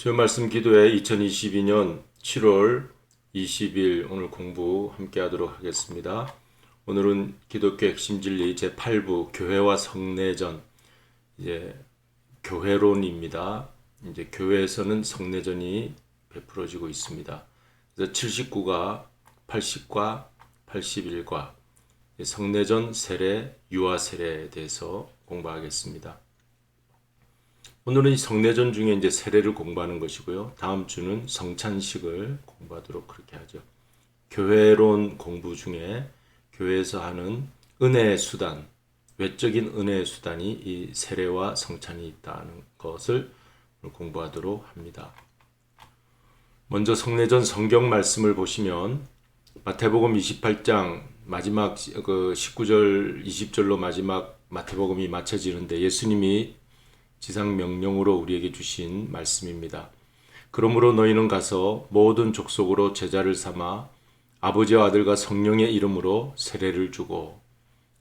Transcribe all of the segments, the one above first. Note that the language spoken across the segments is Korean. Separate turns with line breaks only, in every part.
수요 말씀 기도회 2022년 7월 20일 오늘 공부 함께 하도록 하겠습니다. 오늘은 기독교 핵심 진리 제8부 교회와 성내전, 이제 교회론입니다. 이제 교회에서는 성내전이 베풀어지고 있습니다. 그래서 79과 80과 81과 성내전 세례, 유아 세례에 대해서 공부하겠습니다. 오늘은 이 성내전 중에 이제 세례를 공부하는 것이고요. 다음 주는 성찬식을 공부하도록 그렇게 하죠. 교회론 공부 중에 교회에서 하는 은혜의 수단, 외적인 은혜의 수단이 이 세례와 성찬이 있다는 것을 공부하도록 합니다. 먼저 성내전 성경 말씀을 보시면 마태복음 28장 마지막 19절 20절로 마지막 마태복음이 마쳐지는데 예수님이 지상 명령으로 우리에게 주신 말씀입니다. 그러므로 너희는 가서 모든 족속으로 제자를 삼아 아버지와 아들과 성령의 이름으로 세례를 주고,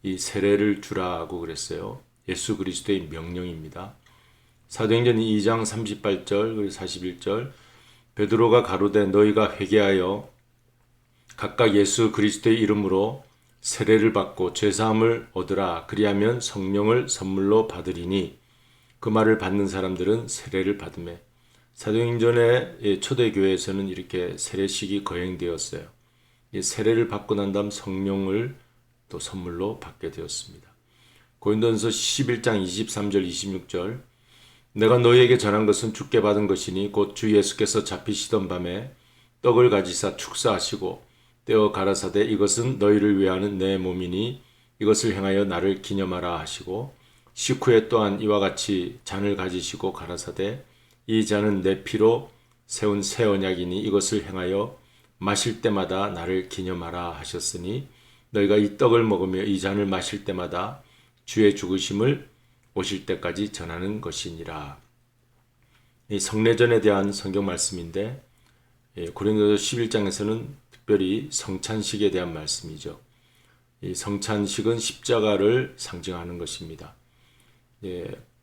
이 세례를 주라고 그랬어요. 예수 그리스도의 명령입니다. 사도행전 2장 38절 그리고 41절 베드로가 가로되 너희가 회개하여 각각 예수 그리스도의 이름으로 세례를 받고 죄사함을 얻으라. 그리하면 성령을 선물로 받으리니 그 말을 받는 사람들은 세례를 받으며, 사도행전의 초대교회에서는 이렇게 세례식이 거행되었어요. 세례를 받고 난 다음 성령을 또 선물로 받게 되었습니다. 고린도전서 11장 23절 26절 내가 너희에게 전한 것은 주께 받은 것이니 곧 주 예수께서 잡히시던 밤에 떡을 가지사 축사하시고 떼어 가라사대 이것은 너희를 위하는 내 몸이니 이것을 행하여 나를 기념하라 하시고, 식후에 또한 이와 같이 잔을 가지시고 가라사대 이 잔은 내 피로 세운 새 언약이니 이것을 행하여 마실 때마다 나를 기념하라 하셨으니 너희가 이 떡을 먹으며 이 잔을 마실 때마다 주의 죽으심을 오실 때까지 전하는 것이니라. 이 성례전에 대한 성경 말씀인데 고린도서 11장에서는 특별히 성찬식에 대한 말씀이죠. 이 성찬식은 십자가를 상징하는 것입니다.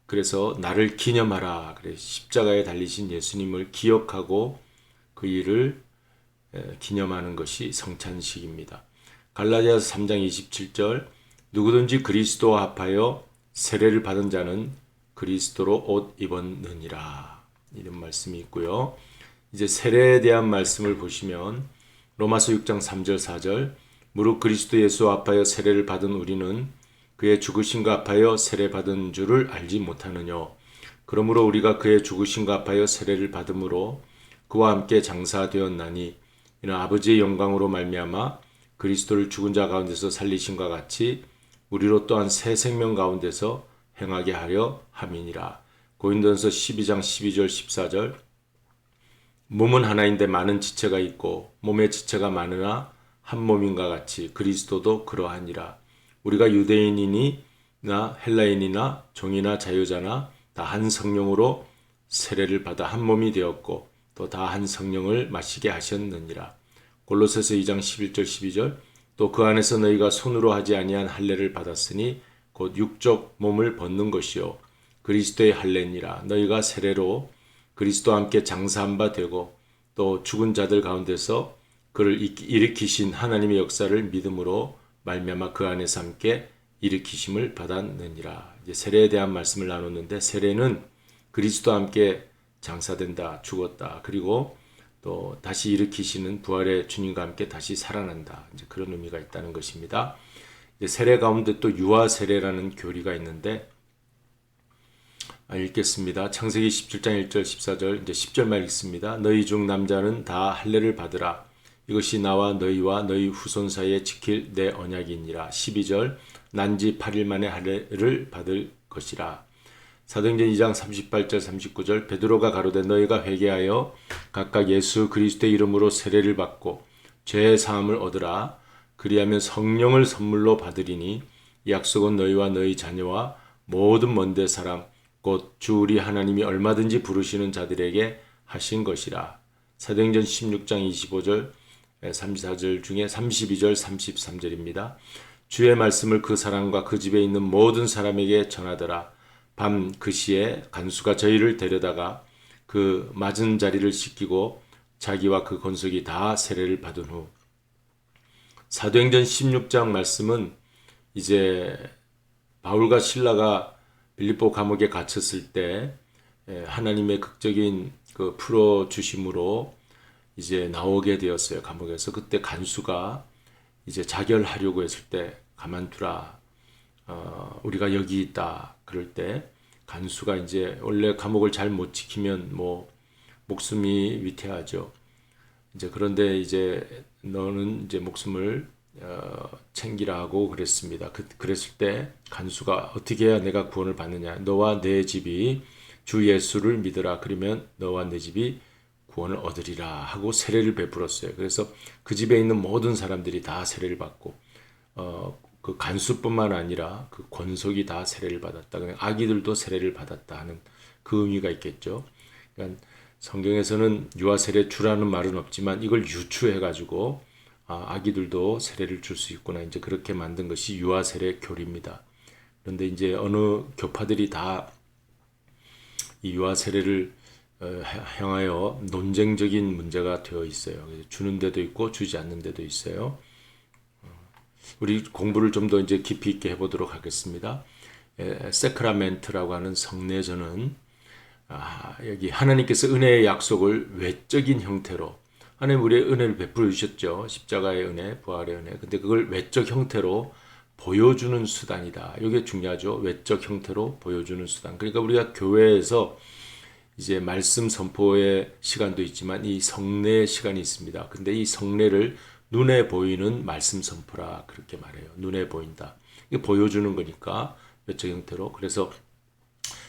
그래서 나를 기념하라. 그래 십자가에 달리신 예수님을 기억하고 그 일을 기념하는 것이 성찬식입니다. 갈라디아서 3장 27절 누구든지 그리스도와 합하여 세례를 받은 자는 그리스도로 옷 입었느니라. 이런 말씀이 있고요. 이제 세례에 대한 말씀을 보시면 로마서 6장 3절 4절 무릇 그리스도 예수와 합하여 세례를 받은 우리는 그의 죽으심과 합하여 세례받은 줄을 알지 못하느냐. 그러므로 우리가 그의 죽으심과 합하여 세례를 받음으로 그와 함께 장사되었나니 이는 아버지의 영광으로 말미암아 그리스도를 죽은 자 가운데서 살리심과 같이 우리로 또한 새 생명 가운데서 행하게 하려 함이니라. 고린도전서 12장 12절 14절 몸은 하나인데 많은 지체가 있고 몸의 지체가 많으나 한 몸인가 같이 그리스도도 그러하니라. 우리가 유대인이나 헬라인이나 종이나 자유자나 다 한 성령으로 세례를 받아 한 몸이 되었고 또 다 한 성령을 마시게 하셨느니라. 골로새서 2장 11절 12절 또 그 안에서 너희가 손으로 하지 아니한 할례를 받았으니 곧 육적 몸을 벗는 것이요 그리스도의 할례니라. 너희가 세례로 그리스도와 함께 장사한 바 되고 또 죽은 자들 가운데서 그를 일으키신 하나님의 역사를 믿음으로 말미암아 그 안에서 함께 일으키심을 받았느니라. 이제 세례에 대한 말씀을 나눴는데 세례는 그리스도와 함께 장사된다, 죽었다, 그리고 또 다시 일으키시는 부활의 주님과 함께 다시 살아난다. 이제 그런 의미가 있다는 것입니다. 이제 세례 가운데 또 유아 세례라는 교리가 있는데 읽겠습니다. 창세기 17장 1절 14절 이제 10절만 읽습니다. 너희 중 남자는 다 할례를 받으라. 이것이 나와 너희와 너희 후손 사이에 지킬 내 언약이니라. 12절 난지 8일 만에 할례를 받을 것이라. 사도행전 2장 38절 39절 베드로가 가로되 너희가 회개하여 각각 예수 그리스도의 이름으로 세례를 받고 죄의 사함을 얻으라. 그리하면 성령을 선물로 받으리니 이 약속은 너희와 너희 자녀와 모든 먼데 사람 곧 주 우리 하나님이 얼마든지 부르시는 자들에게 하신 것이라. 사도행전 16장 25절 34절 중에 32절 33절입니다. 주의 말씀을 그 사람과 그 집에 있는 모든 사람에게 전하더라. 밤 그 시에 간수가 저희를 데려다가 그 맞은 자리를 씻기고 자기와 그 권속이 다 세례를 받은 후 사도행전 16장 말씀은 이제 바울과 실라가 빌립보 감옥에 갇혔을 때 하나님의 극적인 그 풀어 주심으로 이제 나오게 되었어요. 감옥에서. 그때 간수가 이제 자결하려고 했을 때 가만두라. 우리가 여기 있다. 그럴 때 간수가 이제 원래 감옥을 잘 못 지키면 뭐 목숨이 위태하죠. 이제 그런데 이제 너는 이제 목숨을 챙기라 하고 그랬습니다. 그랬을 때 간수가 어떻게 해야 내가 구원을 받느냐? 너와 내 집이 주 예수를 믿으라. 그러면 너와 내 집이 구원을 얻으리라 하고 세례를 베풀었어요. 그래서 그 집에 있는 모든 사람들이 다 세례를 받고 그 간수뿐만 아니라 그 권속이 다 세례를 받았다. 그냥 아기들도 세례를 받았다 하는 그 의미가 있겠죠. 그러니까 성경에서는 유아 세례 주라는 말은 없지만 이걸 유추해 가지고 아기들도 세례를 줄 수 있구나. 이제 그렇게 만든 것이 유아 세례 교리입니다. 그런데 이제 어느 교파들이 다 이 유아 세례를 향하여 논쟁적인 문제가 되어 있어요. 주는 데도 있고 주지 않는 데도 있어요. 우리 공부를 좀 더 이제 깊이 있게 해보도록 하겠습니다. 세크라멘트라고 하는 성례전은 여기 하나님께서 은혜의 약속을 외적인 형태로 하나님 우리의 은혜를 베풀어 주셨죠. 십자가의 은혜, 부활의 은혜. 근데 그걸 외적 형태로 보여주는 수단이다. 이게 중요하죠. 외적 형태로 보여주는 수단. 그러니까 우리가 교회에서 이제 말씀 선포의 시간도 있지만 이 성례 시간이 있습니다. 근데 이 성례를 눈에 보이는 말씀 선포라 그렇게 말해요. 눈에 보인다. 이게 보여주는 거니까 외적 형태로. 그래서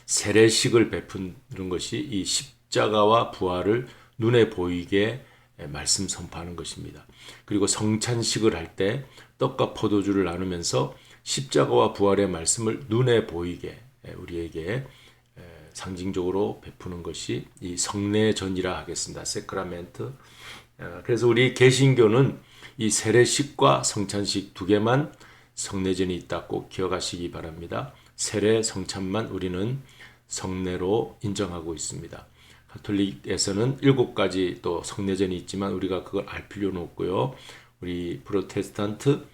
세례식을 베푸는 것이 이 십자가와 부활을 눈에 보이게 말씀 선포하는 것입니다. 그리고 성찬식을 할 때 떡과 포도주를 나누면서 십자가와 부활의 말씀을 눈에 보이게 우리에게 상징적으로 베푸는 것이 이 성례전이라 하겠습니다. 세크라멘트. 그래서 우리 개신교는 이 세례식과 성찬식 두 개만 성례전이 있다 꼭 기억하시기 바랍니다. 세례, 성찬만 우리는 성례로 인정하고 있습니다. 가톨릭에서는 7가지 또 성례전이 있지만 우리가 그걸 알 필요는 없고요. 우리 프로테스탄트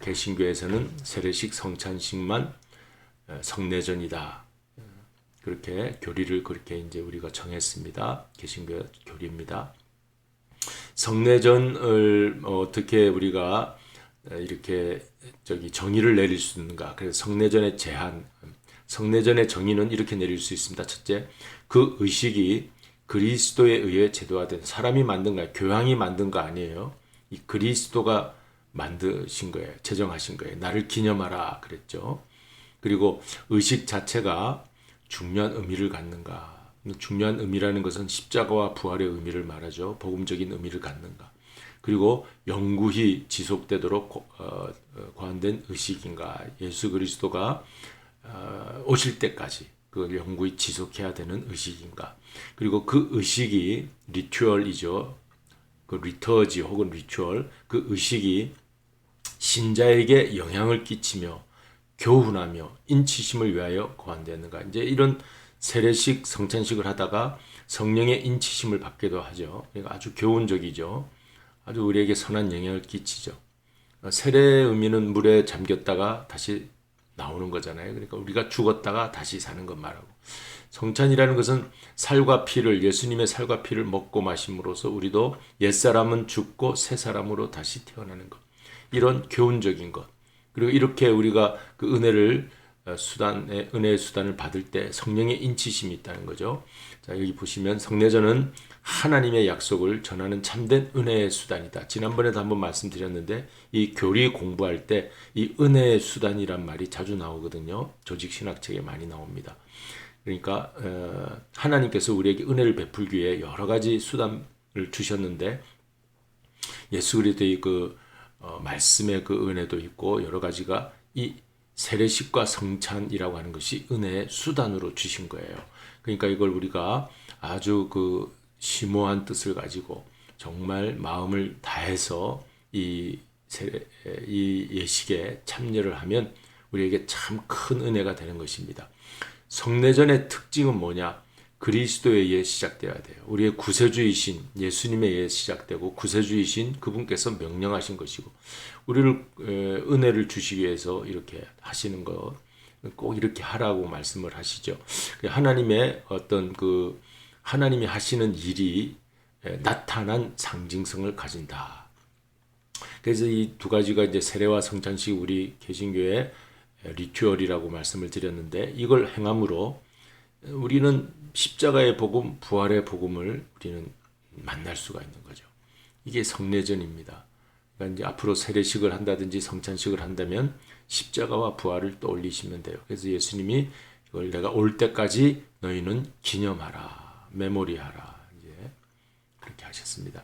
개신교에서는 세례식, 성찬식만 성례전이다. 그렇게 교리를 그렇게 이제 우리가 정했습니다. 개신교 교리입니다. 성례전을 어떻게 우리가 이렇게 정의를 내릴 수 있는가? 그래서 성례전의 제한, 성례전의 정의는 이렇게 내릴 수 있습니다. 첫째, 그 의식이 그리스도에 의해 제도화된 사람이 만든 거예요. 교황이 만든 거 아니에요. 이 그리스도가 만드신 거예요. 제정하신 거예요. 나를 기념하라 그랬죠. 그리고 의식 자체가 중요한 의미를 갖는가. 중요한 의미라는 것은 십자가와 부활의 의미를 말하죠. 복음적인 의미를 갖는가. 그리고 영구히 지속되도록 고안된 의식인가. 예수 그리스도가 오실 때까지 그걸 영구히 지속해야 되는 의식인가. 그리고 그 의식이 리추얼이죠. 그 리터지 혹은 리추얼, 그 의식이 신자에게 영향을 끼치며 교훈하며 인치심을 위하여 고안되는가. 이제 이런 세례식, 성찬식을 하다가 성령의 인치심을 받기도 하죠. 그러니까 아주 교훈적이죠. 아주 우리에게 선한 영향을 끼치죠. 세례의 의미는 물에 잠겼다가 다시 나오는 거잖아요. 그러니까 우리가 죽었다가 다시 사는 것 말하고. 성찬이라는 것은 살과 피를, 예수님의 살과 피를 먹고 마심으로써 우리도 옛사람은 죽고 새 사람으로 다시 태어나는 것. 이런 교훈적인 것. 그리고 이렇게 우리가 그 은혜의 수단을 받을 때 성령의 인치심이 있다는 거죠. 자, 여기 보시면 성례전은 하나님의 약속을 전하는 참된 은혜의 수단이다. 지난번에도 한번 말씀드렸는데 이 교리 공부할 때 이 은혜의 수단이란 말이 자주 나오거든요. 조직 신학책에 많이 나옵니다. 그러니까 하나님께서 우리에게 은혜를 베풀기 위해 여러 가지 수단을 주셨는데 예수 그리스도의 그 말씀의 그 은혜도 있고 여러 가지가 이 세례식과 성찬이라고 하는 것이 은혜의 수단으로 주신 거예요. 그러니까 이걸 우리가 아주 그 심오한 뜻을 가지고 정말 마음을 다해서 이 예식에 참여를 하면 우리에게 참 큰 은혜가 되는 것입니다. 성례전의 특징은 뭐냐? 그리스도에 의해 시작되어야 돼요. 우리의 구세주이신 예수님에 의해 시작되고 구세주이신 그분께서 명령하신 것이고 우리를 은혜를 주시기 위해서 이렇게 하시는 것 꼭 이렇게 하라고 말씀을 하시죠. 하나님의 어떤 그 하나님이 하시는 일이 나타난 상징성을 가진다. 그래서 이 두 가지가 이제 세례와 성찬식 우리 개신교의 리추얼이라고 말씀을 드렸는데 이걸 행함으로 우리는 십자가의 복음, 부활의 복음을 우리는 만날 수가 있는 거죠. 이게 성례전입니다. 그러니까 이제 앞으로 세례식을 한다든지 성찬식을 한다면 십자가와 부활을 떠올리시면 돼요. 그래서 예수님이 이걸 내가 올 때까지 너희는 기념하라, 메모리하라 이제 그렇게 하셨습니다.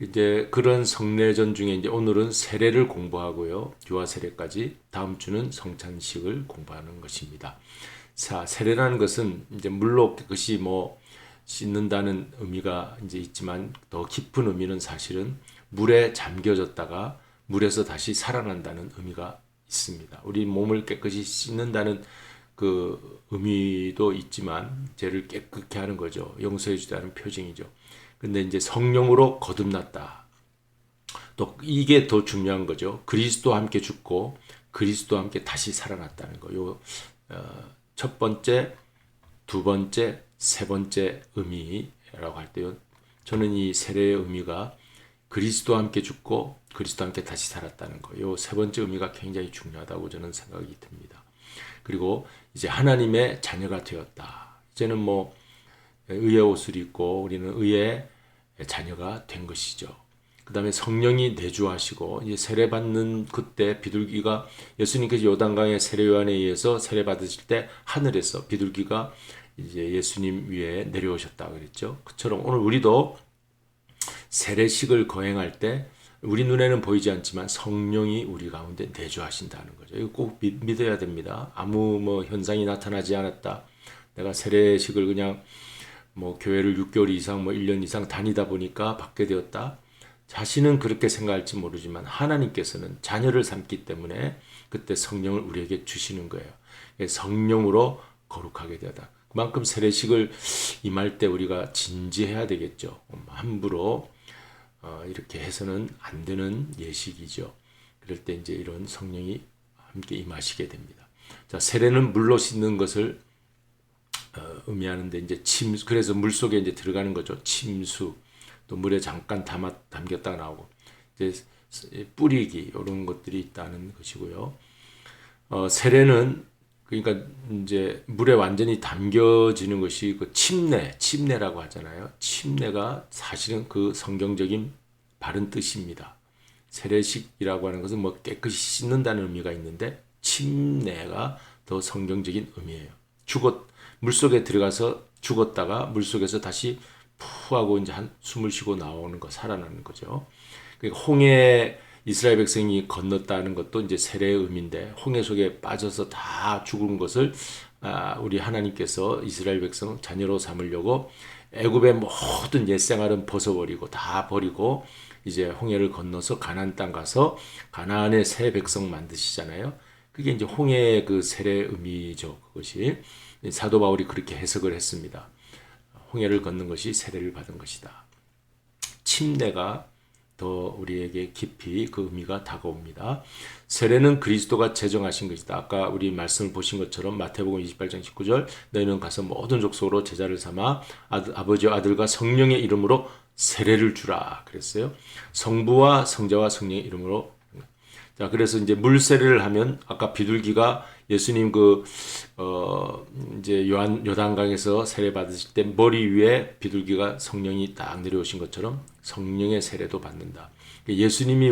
이제 그런 성례전 중에 이제 오늘은 세례를 공부하고요, 유아 세례까지 다음 주는 성찬식을 공부하는 것입니다. 자, 세례라는 것은 이제 물로 그것이 뭐 씻는다는 의미가 이제 있지만 더 깊은 의미는 사실은 물에 잠겨졌다가 물에서 다시 살아난다는 의미가 있습니다. 우리 몸을 깨끗이 씻는다는 그 의미도 있지만 죄를 깨끗게 하는 거죠. 용서해 주다는 표징이죠. 근데 이제 성령으로 거듭났다. 또 이게 더 중요한 거죠. 그리스도와 함께 죽고 그리스도와 함께 다시 살아났다는 거. 요 첫 번째, 두 번째, 세 번째 의미라고 할 때요. 저는 이 세례의 의미가 그리스도와 함께 죽고 그리스도와 함께 다시 살았다는 거. 요 세 번째 의미가 굉장히 중요하다고 저는 생각이 듭니다. 그리고 이제 하나님의 자녀가 되었다. 이제는 뭐 의의 옷을 입고 우리는 의의 자녀가 된 것이죠. 그 다음에 성령이 내주하시고 이제 세례 받는 그때 비둘기가 예수님께서 요단강의 세례 요한에 의해서 세례 받으실 때 하늘에서 비둘기가 이제 예수님 위에 내려오셨다 그랬죠. 그처럼 오늘 우리도 세례식을 거행할 때 우리 눈에는 보이지 않지만 성령이 우리 가운데 내주하신다는 거죠. 이거 꼭 믿어야 됩니다. 아무 뭐 현상이 나타나지 않았다. 내가 세례식을 그냥 뭐 교회를 6개월 이상 뭐 1년 이상 다니다 보니까 받게 되었다. 자신은 그렇게 생각할지 모르지만 하나님께서는 자녀를 삼기 때문에 그때 성령을 우리에게 주시는 거예요. 성령으로 거룩하게 되다. 그만큼 세례식을 임할 때 우리가 진지해야 되겠죠. 함부로 이렇게 해서는 안 되는 예식이죠. 그럴 때 이제 이런 성령이 함께 임하시게 됩니다. 자, 세례는 물로 씻는 것을 의미하는데 이제 그래서 물 속에 이제 들어가는 거죠. 침수. 또 물에 잠깐 담겼다가 나오고 이제 뿌리기 이런 것들이 있다는 것이고요. 세례는 그러니까 이제 물에 완전히 담겨지는 것이 그 침례라고 하잖아요. 침례가 사실은 그 성경적인 바른 뜻입니다. 세례식이라고 하는 것은 뭐 깨끗이 씻는다는 의미가 있는데 침례가 더 성경적인 의미예요. 물 속에 들어가서 죽었다가 물 속에서 다시 푸 하고 이제 숨을 쉬고 나오는 거, 살아나는 거죠. 그러니까 홍해 이스라엘 백성이 건넜다는 것도 이제 세례의 의미인데 홍해 속에 빠져서 다 죽은 것을 우리 하나님께서 이스라엘 백성 자녀로 삼으려고 애굽의 모든 옛 생활은 벗어버리고 다 버리고 이제 홍해를 건너서 가나안 땅 가서 가나안의 새 백성 만드시잖아요. 그게 이제 홍해의 그 세례의 의미죠. 그것이 사도 바울이 그렇게 해석을 했습니다. 홍해를 걷는 것이 세례를 받은 것이다. 침례가 더 우리에게 깊이 그 의미가 다가옵니다. 세례는 그리스도가 제정하신 것이다. 아까 우리 말씀을 보신 것처럼 마태복음 28장 19절 너희는 가서 모든 족속으로 제자를 삼아 아버지와 아들과 성령의 이름으로 세례를 주라 그랬어요. 성부와 성자와 성령의 이름으로. 자, 그래서 이제 물 세례를 하면 아까 비둘기가 예수님 이제 요단강에서 세례 받으실 때 머리 위에 비둘기가 성령이 딱 내려오신 것처럼 성령의 세례도 받는다. 예수님이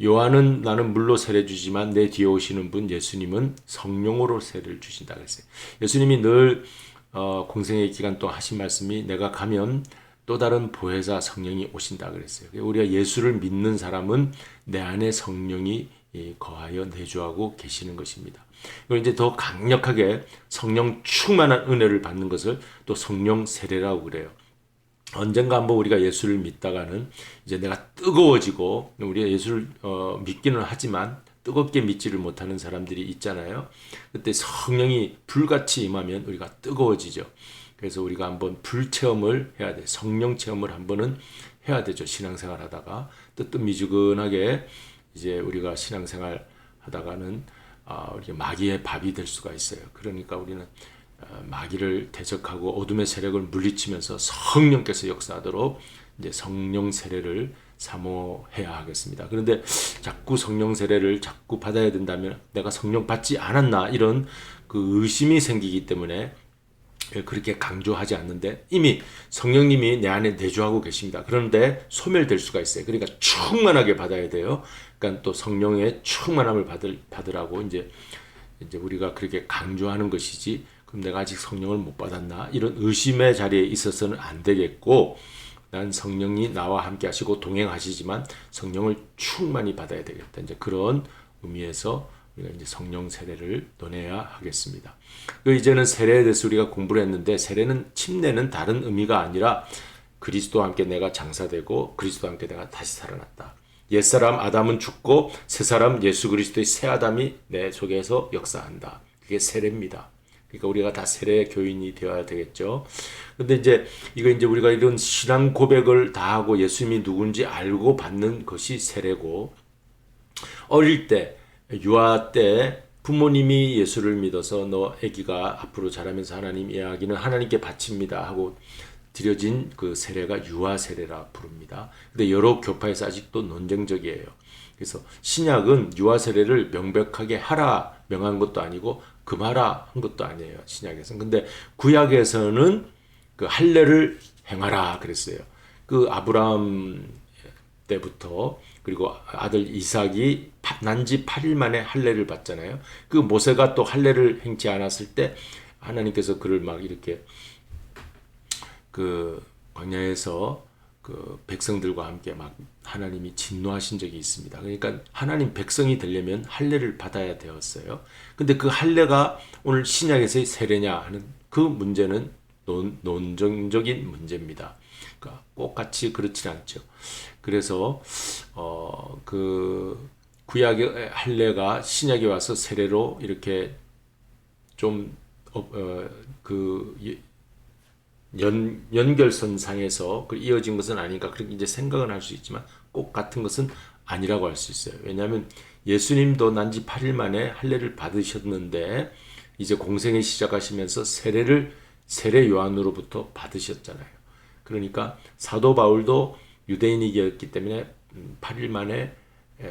요한은 나는 물로 세례 주지만 내 뒤에 오시는 분 예수님은 성령으로 세례를 주신다 그랬어요. 예수님이 늘 공생의 기간 동안 하신 말씀이 내가 가면 또 다른 보혜사 성령이 오신다 그랬어요. 우리가 예수를 믿는 사람은 내 안에 성령이 거하여 내주하고 계시는 것입니다. 이걸 이제 더 강력하게 성령 충만한 은혜를 받는 것을 또 성령 세례라고 그래요. 언젠가 한번 우리가 예수를 믿다가는 이제 내가 뜨거워지고 우리가 예수를 믿기는 하지만 뜨겁게 믿지를 못하는 사람들이 있잖아요. 그때 성령이 불같이 임하면 우리가 뜨거워지죠. 그래서 우리가 한번 불체험을 해야 돼. 성령 체험을 한번은 해야 되죠. 신앙생활 하다가 뜨뜻미지근하게 이제 우리가 신앙생활 하다가는 우리 마귀의 밥이 될 수가 있어요. 그러니까 우리는 마귀를 대적하고 어둠의 세력을 물리치면서 성령께서 역사하도록 이제 성령 세례를 사모해야 하겠습니다. 그런데 자꾸 성령 세례를 자꾸 받아야 된다면 내가 성령 받지 않았나 이런 그 의심이 생기기 때문에 그렇게 강조하지 않는데 이미 성령님이 내 안에 내주하고 계십니다. 그런데 소멸될 수가 있어요. 그러니까 충만하게 받아야 돼요. 그러니까 또 성령의 충만함을 받으라고 이제 우리가 그렇게 강조하는 것이지. 그럼 내가 아직 성령을 못 받았나? 이런 의심의 자리에 있어서는 안 되겠고, 난 성령이 나와 함께 하시고 동행하시지만 성령을 충만히 받아야 되겠다. 이제 그런 의미에서 우리가 이제 성령 세례를 논해야 하겠습니다. 이제는 세례에 대해서 우리가 공부를 했는데, 세례는 침례는 다른 의미가 아니라 그리스도와 함께 내가 장사되고 그리스도와 함께 내가 다시 살아났다. 옛사람 아담은 죽고 새사람 예수 그리스도의 새 아담이 내 속에서 역사한다. 그게 세례입니다. 그러니까 우리가 다 세례 교인이 되어야 되겠죠. 근데 이제 우리가 이런 신앙 고백을 다 하고 예수님이 누군지 알고 받는 것이 세례고, 어릴 때 유아 때 부모님이 예수를 믿어서 너 아기가 앞으로 자라면서 하나님 이야기는 하나님께 바칩니다 하고 드려진 그 세례가 유아 세례라 부릅니다. 근데 여러 교파에서 아직도 논쟁적이에요. 그래서 신약은 유아 세례를 명백하게 하라 명한 것도 아니고 금하라 한 것도 아니에요. 신약에서는. 근데 구약에서는 그 할례를 행하라 그랬어요. 그 아브라함 때부터, 그리고 아들 이삭이 난지 8일 만에 할례를 받잖아요. 그 모세가 또 할례를 행치 않았을 때 하나님께서 그를 막 이렇게 그 광야에서 그 백성들과 함께 막 하나님이 진노하신 적이 있습니다. 그러니까 하나님 백성이 되려면 할례를 받아야 되었어요. 근데 그 할례가 오늘 신약에서의 세례냐 하는 그 문제는 논쟁적인 문제입니다. 그러니까 꼭 같이 그렇지 않죠. 그래서 그 구약의 할례가 신약에 와서 세례로 이렇게 좀 연결선상에서 이어진 것은 아닌가 그렇게 이제 생각은 할 수 있지만 꼭 같은 것은 아니라고 할 수 있어요. 왜냐하면 예수님도 난지 8일 만에 할례를 받으셨는데 이제 공생을 시작하시면서 세례 요한으로부터 받으셨잖아요. 그러니까 사도 바울도 유대인이었기 때문에 8일 만에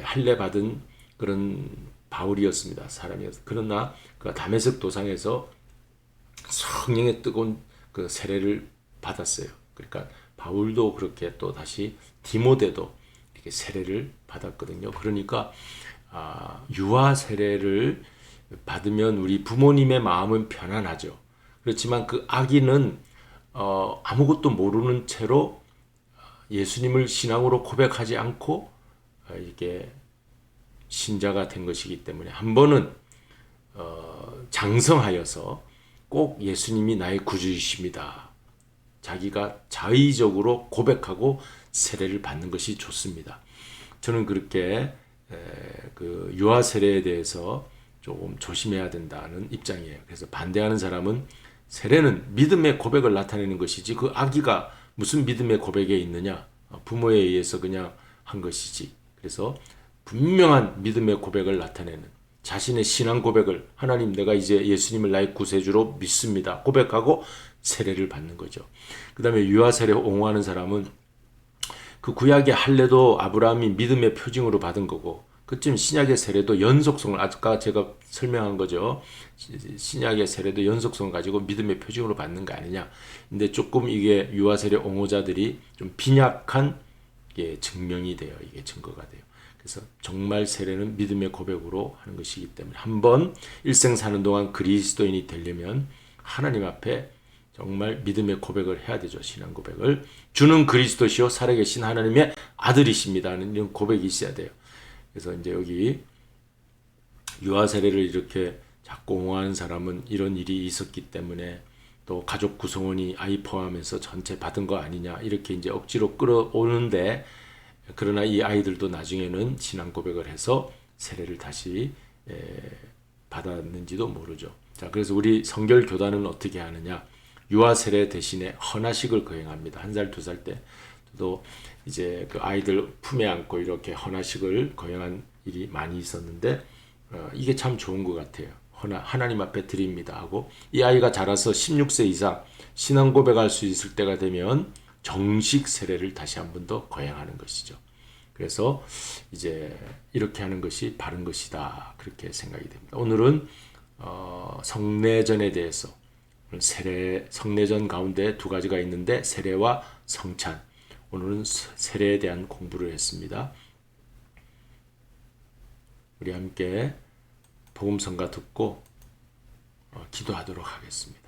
할례 받은 그런 바울이었습니다. 사람이었어요. 그러나 그 다메섹 도상에서 성령의 뜨거운 그 세례를 받았어요. 그러니까 바울도 그렇게 또 다시 디모데도 이렇게 세례를 받았거든요. 그러니까 유아 세례를 받으면 우리 부모님의 마음은 편안하죠. 그렇지만 그 아기는 아무것도 모르는 채로 예수님을 신앙으로 고백하지 않고 이게 신자가 된 것이기 때문에 한 번은 장성하여서 꼭 예수님이 나의 구주이십니다. 자기가 자의적으로 고백하고 세례를 받는 것이 좋습니다. 저는 그렇게 그 유아 세례에 대해서 조금 조심해야 된다는 입장이에요. 그래서 반대하는 사람은 세례는 믿음의 고백을 나타내는 것이지 그 아기가 무슨 믿음의 고백에 있느냐, 부모에 의해서 그냥 한 것이지. 그래서 분명한 믿음의 고백을 나타내는 자신의 신앙 고백을, 하나님 내가 이제 예수님을 나의 구세주로 믿습니다 고백하고 세례를 받는 거죠. 그 다음에 유아 세례 옹호하는 사람은 그 구약의 할례도 아브라함이 믿음의 표징으로 받은 거고, 그쯤 신약의 세례도 연속성을, 아까 제가 설명한 거죠. 신약의 세례도 연속성을 가지고 믿음의 표징으로 받는 거 아니냐. 근데 조금 이게 유아 세례 옹호자들이 좀 빈약한 게 증명이 돼요. 이게 증거가 돼요. 그래서 정말 세례는 믿음의 고백으로 하는 것이기 때문에 한번 일생 사는 동안 그리스도인이 되려면 하나님 앞에 정말 믿음의 고백을 해야 되죠. 신앙 고백을. 주는 그리스도시요 살아계신 하나님의 아들이십니다 하는 이런 고백이 있어야 돼요. 그래서 이제 여기 유아 세례를 이렇게 자꾸 옹호하는 사람은 이런 일이 있었기 때문에, 또 가족 구성원이 아이 포함해서 전체 받은 거 아니냐 이렇게 이제 억지로 끌어오는데, 그러나 이 아이들도 나중에는 신앙 고백을 해서 세례를 다시 받았는지도 모르죠. 자, 그래서 우리 성결 교단은 어떻게 하느냐? 유아 세례 대신에 헌화식을 거행합니다. 1살, 2살 때 저도 이제 그 아이들 품에 안고 이렇게 헌화식을 거행한 일이 많이 있었는데 이게 참 좋은 것 같아요. 하나님 앞에 드립니다 하고 이 아이가 자라서 16세 이상 신앙 고백할 수 있을 때가 되면 정식 세례를 다시 한 번 더 거행하는 것이죠. 그래서 이제 이렇게 하는 것이 바른 것이다 그렇게 생각이 됩니다. 오늘은 성례전에 대해서 성례전 가운데 두 가지가 있는데 세례와 성찬, 오늘은 세례에 대한 공부를 했습니다. 우리 함께 복음성가 듣고 기도하도록 하겠습니다.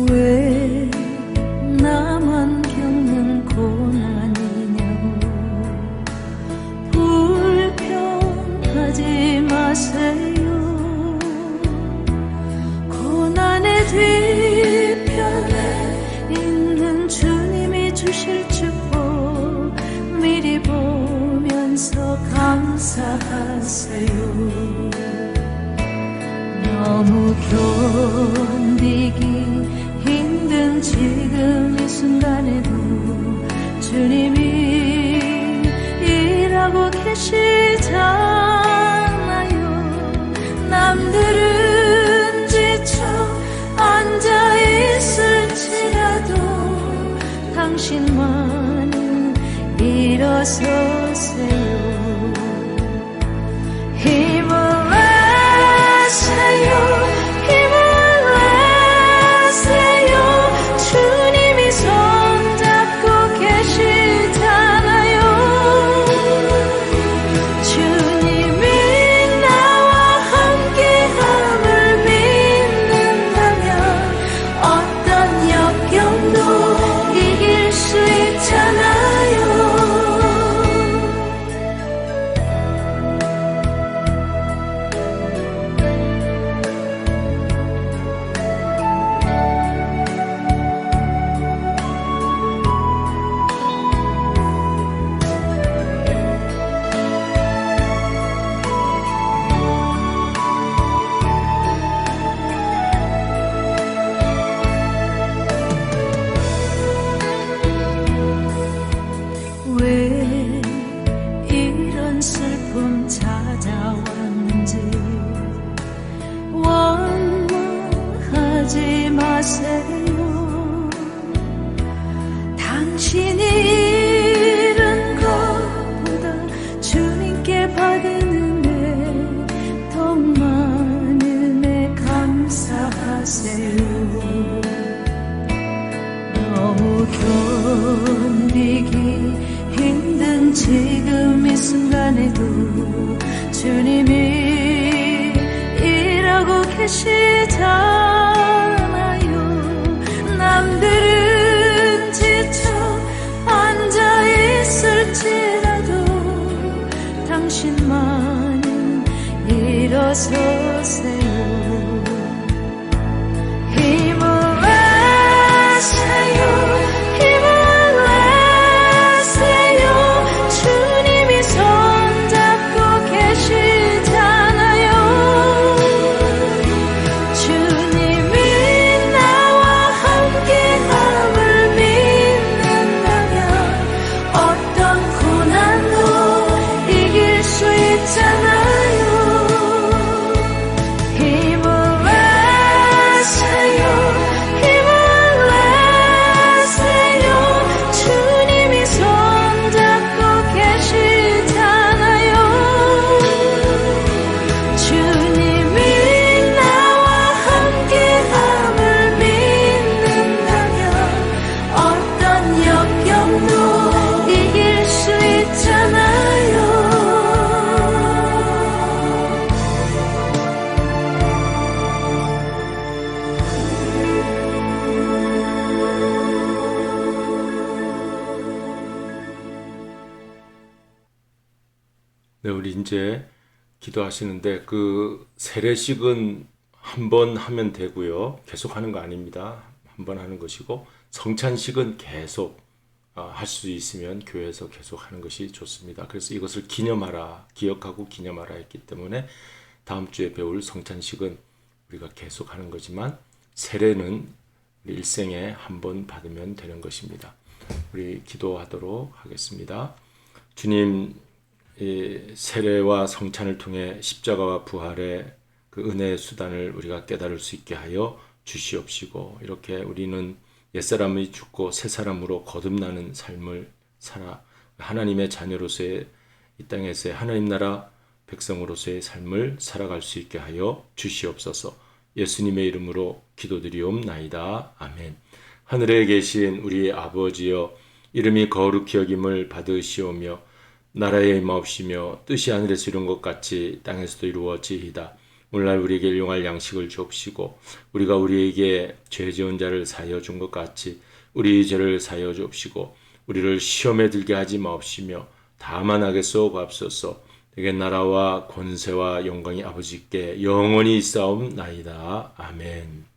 왜 나만 겪는 고난이냐고 불평하지 마세요. 고난의 뒤편에 있는 주님이 주실 축복 미리 보면서 감사하세요. 너무 견디기 힘든 지금 이 순간에도 주님이 일하고 계시잖아요. 남들은 지쳐 앉아있을지라도 당신만은 일어서세요. 힘을 내세요. 힘을 내세요. 주님이 손잡고 계시잖아요. 주님이 나와 함께함을 믿는다면 어떤 역경도 이길 수 있잖아요. 왜 이런 슬픔 찾아왔는지 원망하지 마세요. 당신이 잃은 것보다 주님께 받은 은혜 더욱 많은 은혜 감사하세요. 너무 견디기 힘든 지금 이 순간에도 주님이 일하고 계시잖아요. 남들은 지쳐 앉아있을지라도 당신만은 일어서세요. 힘을 내세요. 힘을 내세요. 주님이 손잡고 계시잖아요. 주님이
네, 우리 이제 기도하시는데 그 세례식은 한 번 하면 되고요. 계속 하는 거 아닙니다. 한 번 하는 것이고 성찬식은 계속 할 수 있으면 교회에서 계속 하는 것이 좋습니다. 그래서 이것을 기념하라, 기억하고 기념하라 했기 때문에 다음 주에 배울 성찬식은 우리가 계속 하는 거지만 세례는 우리 일생에 한 번 받으면 되는 것입니다. 우리 기도하도록 하겠습니다. 주님, 이 세례와 성찬을 통해 십자가와 부활의 그 은혜의 수단을 우리가 깨달을 수 있게 하여 주시옵시고, 이렇게 우리는 옛사람이 죽고 새 사람으로 거듭나는 삶을 살아 하나님의 자녀로서의 이 땅에서의 하나님 나라 백성으로서의 삶을 살아갈 수 있게 하여 주시옵소서. 예수님의 이름으로 기도드리옵나이다. 아멘. 하늘에 계신 우리 아버지여, 이름이 거룩히 여김을 받으시오며 나라에 임하옵시며 뜻이 하늘에서 이룬 것 같이 땅에서도 이루어지이다. 오늘날 우리에게 일용할 양식을 주옵시고 우리가 우리에게 죄 지은 자를 사하여 준 것 같이 우리 죄를 사하여 주옵시고 우리를 시험에 들게 하지 마옵시며 다만 악에 쏘옵소서. 내게 나라와 권세와 영광이 아버지께 영원히 있사옵나이다. 아멘.